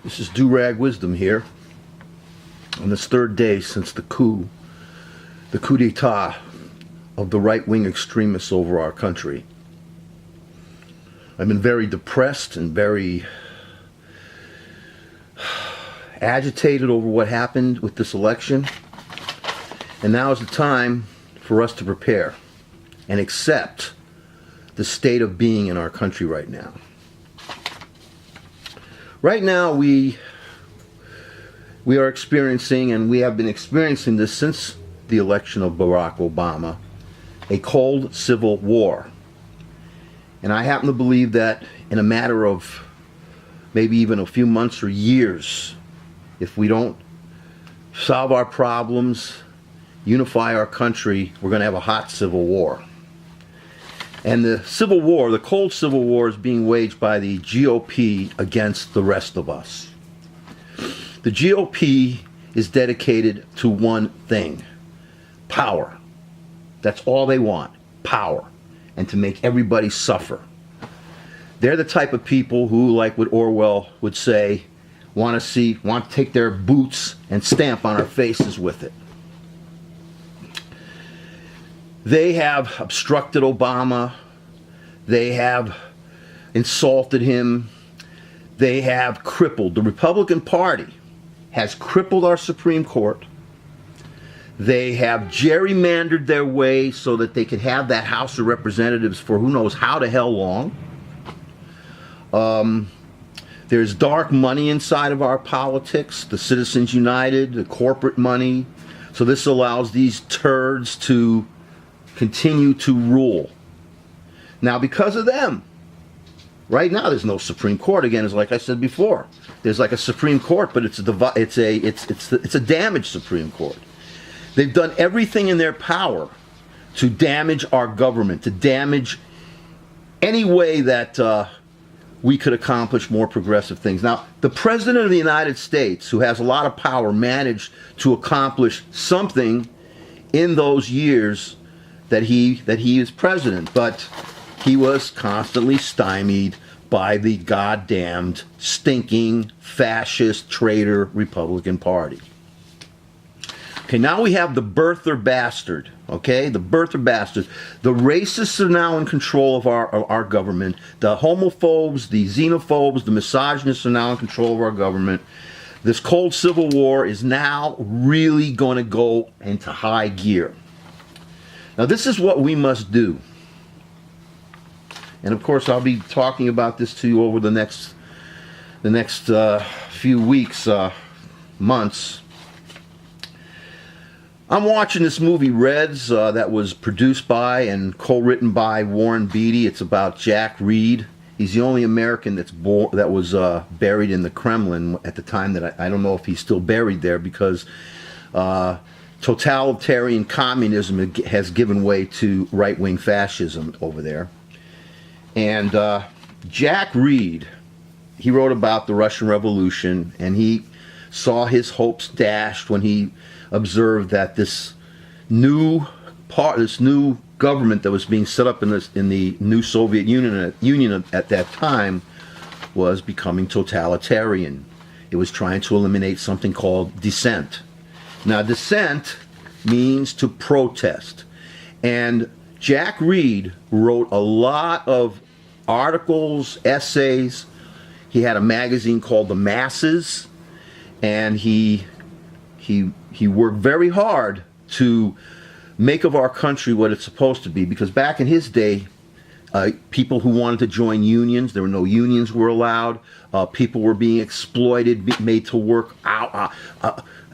This is Durag Wisdom here on this third day since the coup d'etat of the right-wing extremists over our country. I've been very depressed and very agitated over what happened with this election. And now is the time for us to prepare and accept the state of being in our country right now. Right now we are experiencing, and we have been experiencing this since the election of Barack Obama, a cold civil war. And I happen to believe that in a matter of maybe even a few months or years, if we don't solve our problems, unify our country, we're going to have a hot civil war. And the civil war, the cold civil war, is being waged by the GOP against the rest of us. The GOP is dedicated to one thing: power. That's all they want, power, and to make everybody suffer. They're the type of people who, like what Orwell would say, want to take their boots and stamp on our faces with it. They have obstructed Obama. They have insulted him. They have crippled. The Republican Party has crippled our Supreme Court. They have gerrymandered their way so that they could have that House of Representatives for who knows how the hell long. There's dark money inside of our politics, the Citizens United, the corporate money. So this allows these turds to continue to rule. Now, because of them, right now there's no Supreme Court. Again, as like I said before, there's like a Supreme Court, but it's a damaged Supreme Court. They've done everything in their power to damage our government, to damage any way that we could accomplish more progressive things. Now, the President of the United States, who has a lot of power, managed to accomplish something in those years that he is president, but he was constantly stymied by the goddamned, stinking, fascist, traitor Republican Party. Okay, now we have the birther bastard, okay? The birther bastards. The racists are now in control of our government. The homophobes, the xenophobes, the misogynists are now in control of our government. This cold civil war is now really going to go into high gear. Now, this is what we must do. And of course, I'll be talking about this to you over the next few weeks, months. I'm watching this movie Reds that was produced by and co-written by Warren Beatty. It's about Jack Reed. He's the only American that was buried in the Kremlin at the time that I don't know if he's still buried there, because totalitarian communism has given way to right-wing fascism over there. And Jack Reed, he wrote about the Russian Revolution, and he saw his hopes dashed when he observed that this new government that was being set up in the new Soviet Union at that time was becoming totalitarian. It was trying to eliminate something called dissent. Now, dissent means to protest. And Jack Reed wrote a lot of articles, essays. He had a magazine called The Masses, and he worked very hard to make of our country what it's supposed to be, because back in his day, people who wanted to join unions, there were no unions were allowed. People were being exploited, made to work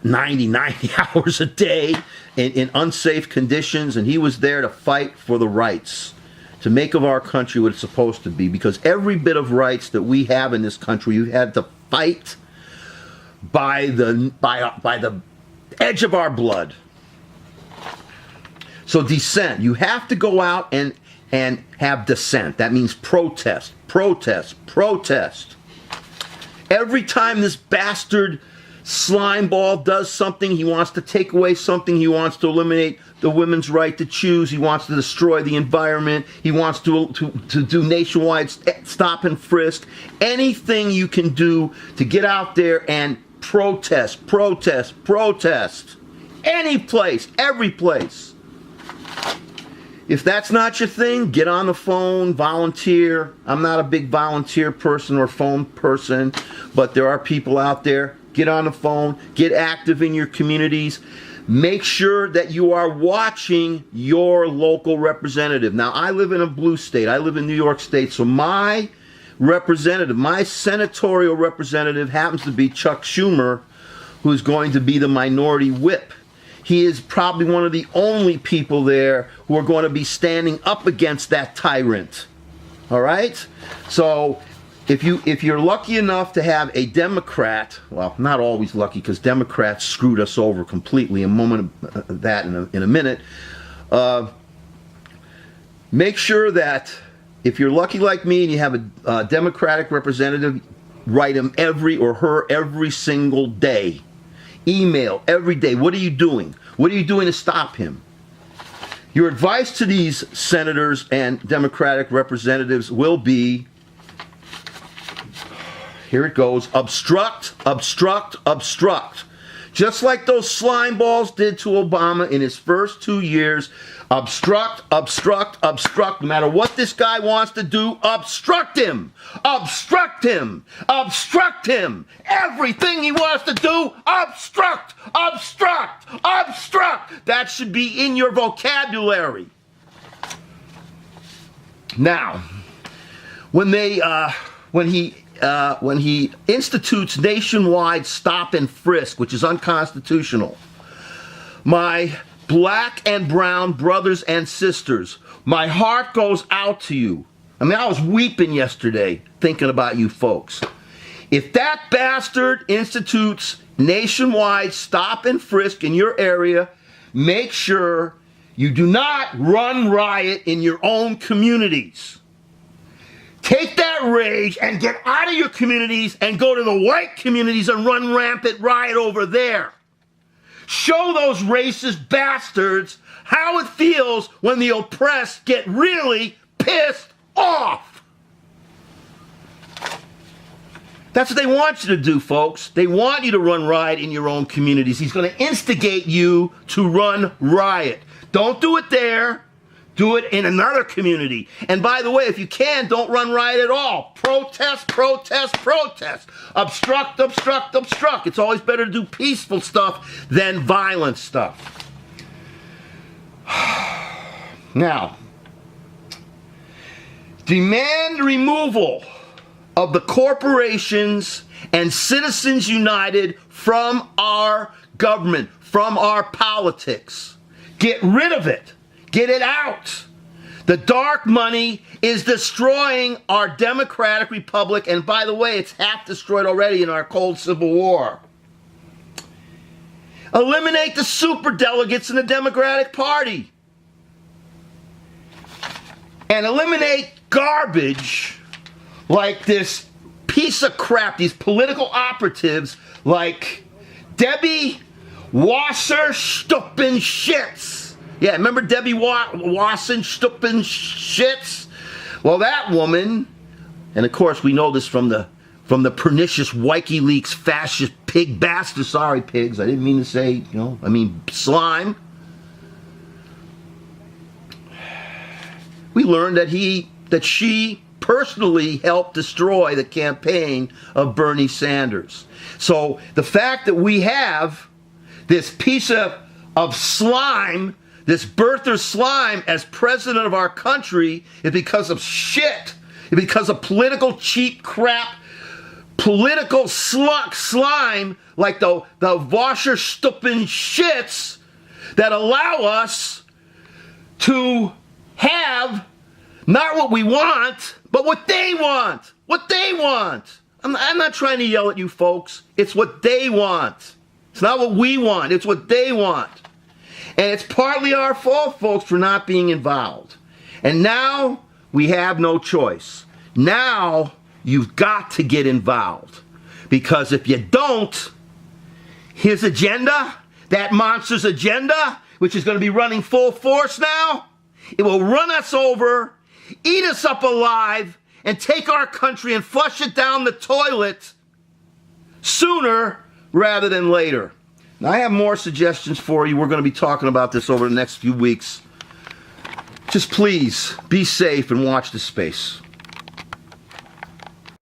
90 hours a day in unsafe conditions, and he was there to fight for the rights, to make of our country what it's supposed to be, because every bit of rights that we have in this country, we had to fight by the edge of our blood. So dissent, you have to go out and have dissent. That means protest, protest, protest. Every time this bastard slimeball does something, he wants to take away something, he wants to eliminate, the women's right to choose. He wants to destroy the environment. He wants to do nationwide stop and frisk. Anything you can do to get out there and protest. Any place, every place. If that's not your thing, get on the phone, volunteer. I'm not a big volunteer person or phone person, but there are people out there. Get on the phone, get active in your communities. Make sure that you are watching your local representative. Now, I live in a blue state. I live in New York State, so my representative, my senatorial representative happens to be Chuck Schumer, who's going to be the minority whip. He is probably one of the only people there who are going to be standing up against that tyrant. All right? So if you're lucky enough to have a Democrat, well, not always lucky because Democrats screwed us over completely. A moment of that in a minute. Make sure that if you're lucky like me and you have a Democratic representative, write him every single day. Email every day. What are you doing? What are you doing to stop him? Your advice to these senators and Democratic representatives will be, here it goes, obstruct. Just like those slime balls did to Obama in his first 2 years. Obstruct. No matter what this guy wants to do, obstruct him. Everything he wants to do, obstruct. That should be in your vocabulary. Now, when he institutes nationwide stop and frisk, which is unconstitutional, my black and brown brothers and sisters, my heart goes out to you. I mean, I was weeping yesterday thinking about you folks. If that bastard institutes nationwide stop and frisk in your area, make sure you do not run riot in your own communities. Take that rage and get out of your communities and go to the white communities and run rampant riot over there. Show those racist bastards how it feels when the oppressed get really pissed off. That's what they want you to do, folks. They want you to run riot in your own communities. He's going to instigate you to run riot. Don't do it there. Do it in another community. And by the way, if you can, don't run riot at all. Protest. Obstruct. It's always better to do peaceful stuff than violent stuff. Now, demand removal of the corporations and Citizens United from our government, from our politics. Get rid of it. Get it out. The dark money is destroying our democratic republic, and by the way, it's half destroyed already in our cold civil war. Eliminate the superdelegates in the Democratic Party. And eliminate garbage like this piece of crap, these political operatives like Debbie Wasserstuppenschitz. Yeah, remember Debbie Wasserstuppenschitz? Well, that woman, and of course we know this from the pernicious WikiLeaks fascist pig bastard. Sorry, pigs. I didn't mean to say, I mean slime. We learned that she personally helped destroy the campaign of Bernie Sanders. So the fact that we have this piece of slime, this birther slime as president of our country, is because of shit. It's because of political cheap crap, political slime like the Wasserstuppenschitz that allow us to have not what we want, but what they want. What they want. I'm not trying to yell at you folks. It's what they want. It's not what we want. It's what they want. And it's partly our fault, folks, for not being involved. And now we have no choice. Now you've got to get involved. Because if you don't, his agenda, that monster's agenda, which is going to be running full force now, it will run us over, eat us up alive, and take our country and flush it down the toilet sooner rather than later. Now, I have more suggestions for you. We're going to be talking about this over the next few weeks. Just please be safe and watch the space.